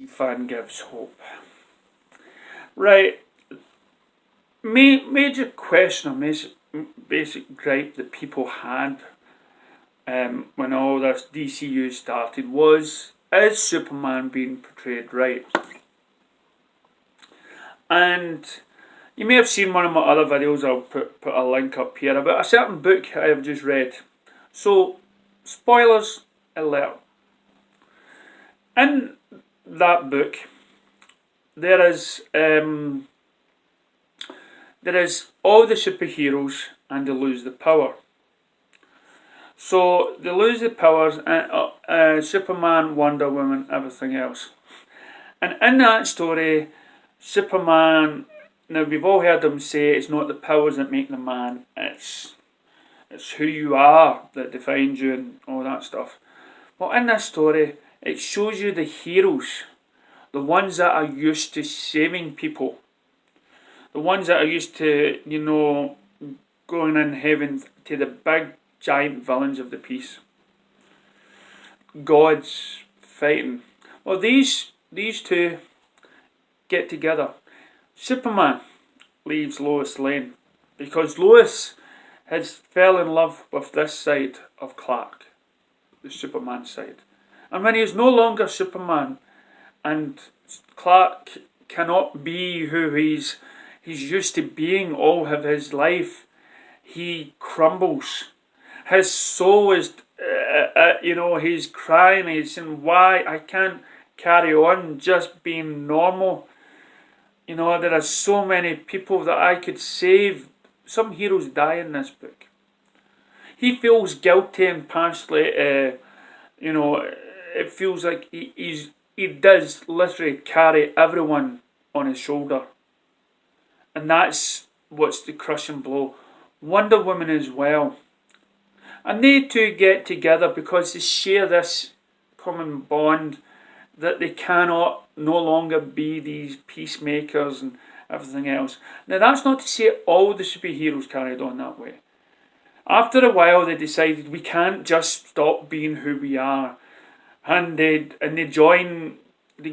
Fan gives hope. Right, major question or basic gripe that people had when all this DCU started was, is Superman being portrayed right? And you may have seen one of my other videos, I'll put a link up here, about a certain book I have just read. So, spoilers alert. In that book, there is all the superheroes and they lose the power. So they lose the powers, Superman, Wonder Woman, everything else. And in that story, Superman, now we've all heard him say it's not the powers that make the man, it's who you are that defines you and all that stuff. Well, in this story, it shows you the heroes, the ones that are used to saving people, the ones that are used to, going in heaven to the big giant villains of the piece. Gods fighting. Well, these two get together. Superman leaves Lois Lane because Lois has fell in love with this side of Clark, the Superman side. And when he is no longer Superman and Clark cannot be who he's used to being all of his life, he crumbles. His soul is, he's crying, he's saying, why I can't carry on just being normal. There are so many people that I could save. Some heroes die in this book. He feels guilty and partially, it feels like he does literally carry everyone on his shoulder. And that's what's the crushing blow. Wonder Woman as well. And they two get together because they share this common bond that they cannot no longer be these peacemakers and everything else. Now that's not to say all the superheroes carried on that way. After a while they decided we can't just stop being who we are. And they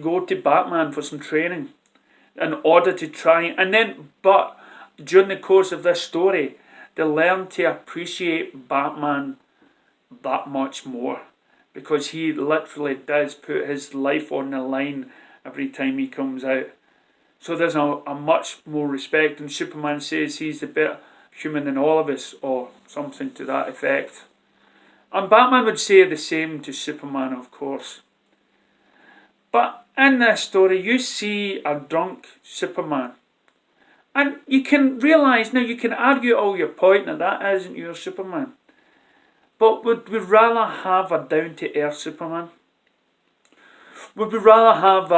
go to Batman for some training in order to try, but during the course of this story, they learn to appreciate Batman that much more because he literally does put his life on the line every time he comes out. So there's a much more respect, and Superman says he's a bit human than all of us, or something to that effect. And Batman would say the same to Superman, of course. But in this story, you see a drunk Superman. And you can realise, now you can argue all your point that isn't your Superman. But would we rather have a down-to-earth Superman? Would we rather have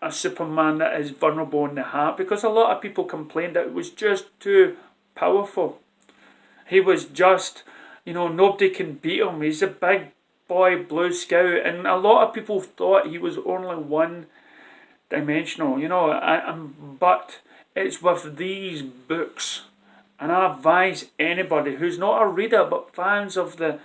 a Superman that is vulnerable in the heart? Because a lot of people complained that it was just too powerful. He was just, nobody can beat him. He's a big boy, Blue Scout. And a lot of people thought he was only one-dimensional, but it's with these books, and I advise anybody who's not a reader but fans of the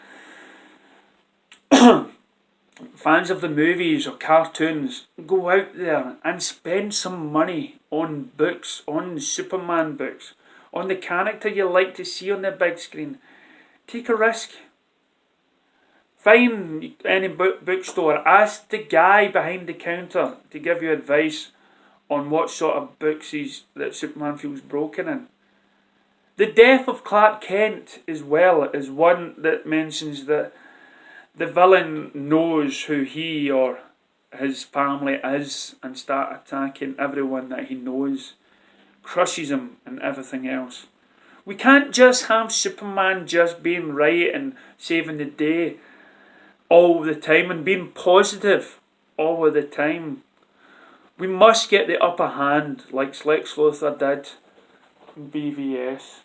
movies or cartoons, go out there and spend some money on books, on Superman books, on the character you like to see on the big screen. Take a risk. Find any bookstore, ask the guy behind the counter to give you advice on what sort of books that Superman feels broken in. The death of Clark Kent as well is one that mentions that the villain knows who he or his family is and start attacking everyone that he knows, crushes him and everything else. We can't just have Superman just being right and saving the day all the time and being positive all of the time. We must get the upper hand like Lex Luthor did in BVS.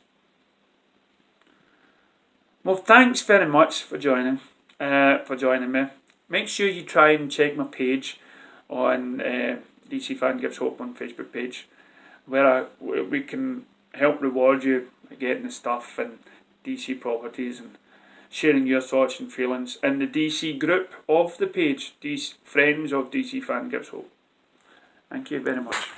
Well, thanks very much for joining me. Make sure you try and check my page on DC Fan Gives Hope on Facebook page, where we can help reward you getting the stuff and DC properties and sharing your thoughts and feelings in the DC group of the page, Friends of DC Fan Gives Hope. Thank you very much.